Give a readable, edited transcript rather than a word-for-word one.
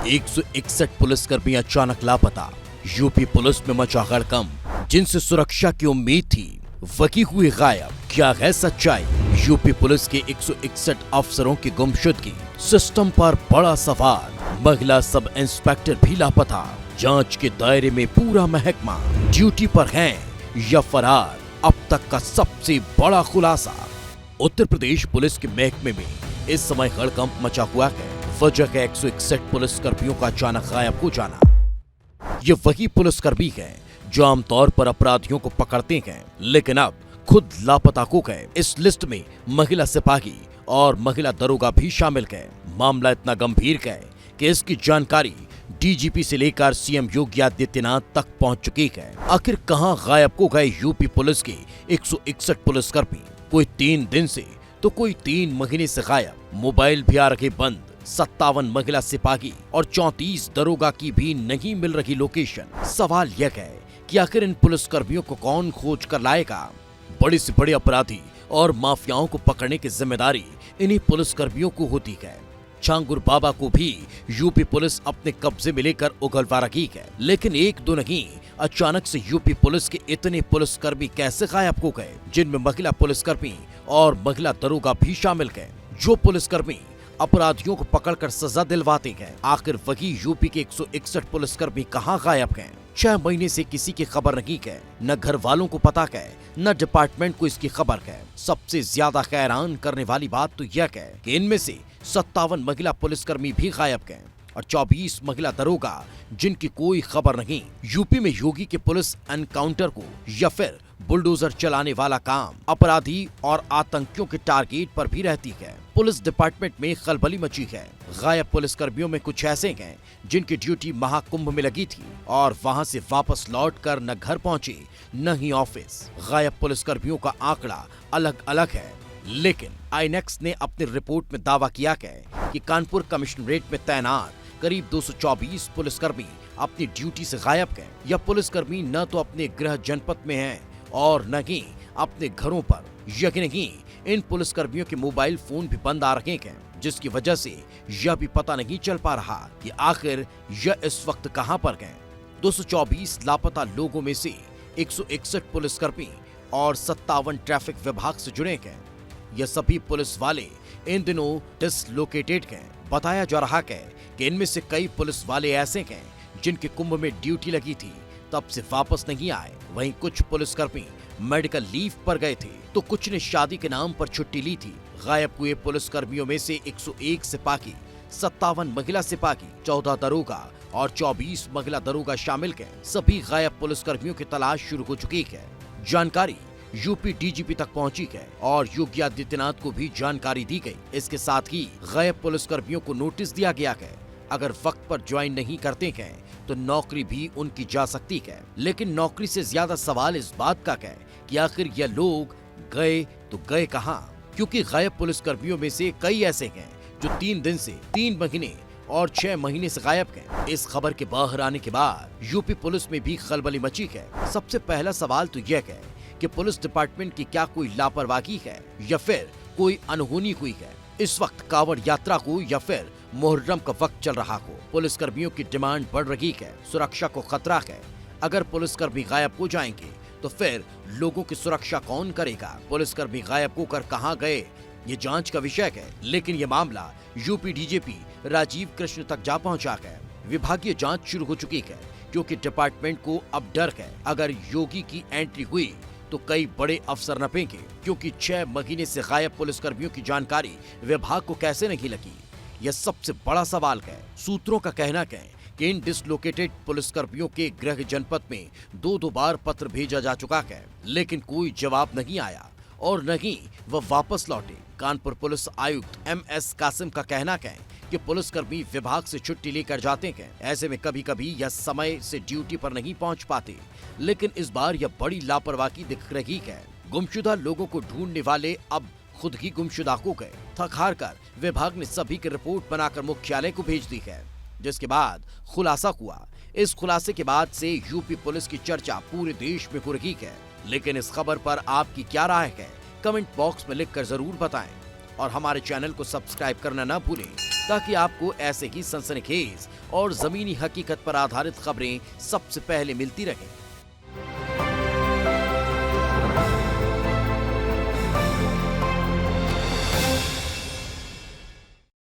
161 पुलिसकर्मी अचानक लापता। यूपी पुलिस में मचा हड़कंप। जिनसे सुरक्षा की उम्मीद थी वही हुए गायब। क्या है सच्चाई? यूपी पुलिस के 161 अफसरों की गुमशुदगी। सिस्टम पर बड़ा सवाल। महिला सब इंस्पेक्टर भी लापता। जांच के दायरे में पूरा महकमा। ड्यूटी पर हैं या फरार? अब तक का सबसे बड़ा खुलासा। उत्तर प्रदेश पुलिस के महकमे में इस समय हड़कंप मचा हुआ है। वजह है 161 पुलिसकर्मियों का अचानक गायब हो जाना। ये वही पुलिसकर्मी हैं जो आमतौर पर अपराधियों को पकड़ते हैं, लेकिन अब खुद लापता हो गए। इस लिस्ट में महिला सिपाही और महिला दरोगा भी शामिल है। मामला इतना गंभीर है कि इसकी जानकारी डीजीपी से लेकर सीएम योगी आदित्यनाथ तक पहुंच चुकी है। आखिर कहां गायब हो गए यूपी पुलिस के 161 पुलिसकर्मी? कोई 3 दिन से तो कोई 3 महीने से गायब। मोबाइल भी आ रखे बंद। 57 महिला सिपाही और 34 दरोगा की भी नहीं मिल रही लोकेशन। सवाल यह है कि आखिर इन पुलिसकर्मियों को कौन खोज कर लाएगा? बड़े से बड़े अपराधी और माफियाओं को पकड़ने की जिम्मेदारी इन्हीं पुलिसकर्मियों को होती है। छांगुर बाबा को भी यूपी पुलिस अपने कब्जे में लेकर उगलवा रही है, लेकिन एक दो नहीं, अचानक से यूपी पुलिस के इतने पुलिसकर्मी कैसे गायब हो गए, जिनमें महिला पुलिसकर्मी और महिला दरोगा भी शामिल है। जो पुलिसकर्मी अपराधियों को पकड़कर सजा दिलवाते हैं, आखिर वही यूपी के 161 पुलिसकर्मी कहां गायब हैं? 6 महीने से किसी की खबर नहीं है। न घर वालों को पता है, न डिपार्टमेंट को इसकी खबर है। सबसे ज्यादा हैरान करने वाली बात तो यह है कि इनमें से 57 महिला पुलिसकर्मी भी गायब हैं और 24 महिला दरोगा जिनकी कोई खबर नहीं। यूपी में योगी के पुलिस एनकाउंटर को या फिर बुलडोजर चलाने वाला काम अपराधी और आतंकियों के टारगेट पर भी रहती है। पुलिस डिपार्टमेंट में खलबली मची है। गायब पुलिसकर्मियों में कुछ ऐसे हैं जिनकी ड्यूटी महाकुंभ में लगी थी और वहां से वापस लौटकर न घर पहुंचे न ही ऑफिस। गायब पुलिसकर्मियों का आंकड़ा अलग अलग है, लेकिन आईनेक्स ने अपनी रिपोर्ट में दावा किया है कि कानपुर कमिश्नरेट में तैनात करीब 224 पुलिसकर्मी अपनी ड्यूटी से गायब हैं। यह पुलिसकर्मी न तो अपने गृह जनपद में हैं और न ही अपने घरों पर। यही नहीं, इन पुलिसकर्मियों के मोबाइल फोन भी बंद आ रहे हैं, जिसकी वजह से यह भी पता नहीं चल पा रहा कि आखिर यह इस वक्त कहां पर हैं। 224 लापता लोगों में से 161 पुलिसकर्मी और 57 ट्रैफिक विभाग से जुड़े हैं। यह सभी पुलिस वाले इन दिनों डिसलोकेटेड हैं। बताया जा रहा है कि इनमें से कई पुलिस वाले ऐसे हैं जिनके कुंभ में ड्यूटी लगी थी, तब से वापस नहीं आए। वहीं कुछ पुलिसकर्मी मेडिकल लीव पर गए थे, तो कुछ ने शादी के नाम पर छुट्टी ली थी। गायब हुए पुलिसकर्मियों में से 101 सिपाही, 57 महिला सिपाही, 14 दरोगा और 24 महिला दरोगा शामिल हैं। सभी गायब पुलिसकर्मियों की तलाश शुरू हो चुकी है। जानकारी यूपी डीजीपी तक पहुंची है और योगी आदित्यनाथ को भी जानकारी दी गई। इसके साथ ही गायब पुलिसकर्मियों को नोटिस दिया गया है। अगर वक्त पर ज्वाइन नहीं करते हैं तो नौकरी भी उनकी जा सकती है। लेकिन नौकरी से ज्यादा सवाल इस बात का है कि आखिर यह लोग गए तो गए कहां? क्योंकि गायब पुलिसकर्मियों में से कई ऐसे हैं जो 3 दिन से 3 महीने और 6 महीने से गायब हैं। इस खबर के बाहर आने के बाद यूपी पुलिस में भी खलबली मची है। सबसे पहला सवाल तो यह है कि पुलिस डिपार्टमेंट की क्या कोई लापरवाही है या फिर कोई अनहोनी हुई है? इस वक्त कांवड़ यात्रा को या फिर मुहर्रम का वक्त चल रहा हो, पुलिसकर्मियों की डिमांड बढ़ रही है। सुरक्षा को खतरा है। अगर पुलिसकर्मी गायब हो जाएंगे तो फिर लोगों की सुरक्षा कौन करेगा? पुलिसकर्मी गायब होकर कहां गए, ये जांच का विषय है। लेकिन ये मामला यूपी डीजीपी राजीव कृष्ण तक जा पहुंचा है। विभागीय जांच शुरू हो चुकी है, क्योंकि डिपार्टमेंट को अब डर है अगर योगी की एंट्री हुई तो कई बड़े अफसर न पेंगे, क्योंकि 6 महीने से गायब पुलिसकर्मियों की जानकारी विभाग को कैसे नहीं लगी, यह सबसे बड़ा सवाल है। सूत्रों का कहना है कि इन डिसलोकेटेड पुलिसकर्मियों के गृह जनपद में 2 बार पत्र भेजा जा चुका है, लेकिन कोई जवाब नहीं आया और न ही वह वापस लौटे। कानपुर पुलिस आयुक्त MS कासिम का कहना है कि पुलिसकर्मी विभाग से छुट्टी लेकर जाते हैं। ऐसे में कभी कभी यह समय से ड्यूटी पर नहीं पहुंच पाते, लेकिन इस बार यह बड़ी लापरवाही दिख रही है। गुमशुदा लोगों को ढूंढने वाले अब खुद ही गुमशुदा हो गए। थक हार कर विभाग ने सभी की रिपोर्ट बनाकर मुख्यालय को भेज दी है, जिसके बाद खुलासा हुआ। इस खुलासे के बाद से यूपी पुलिस की चर्चा पूरे देश में हो रही है। लेकिन इस खबर पर आपकी क्या राय है? कमेंट बॉक्स में लिखकर जरूर बताएं। और हमारे चैनल को सब्सक्राइब करना ना भूलें ताकि आपको ऐसे ही सनसनीखेज और जमीनी हकीकत पर आधारित खबरें सबसे पहले मिलती रहें।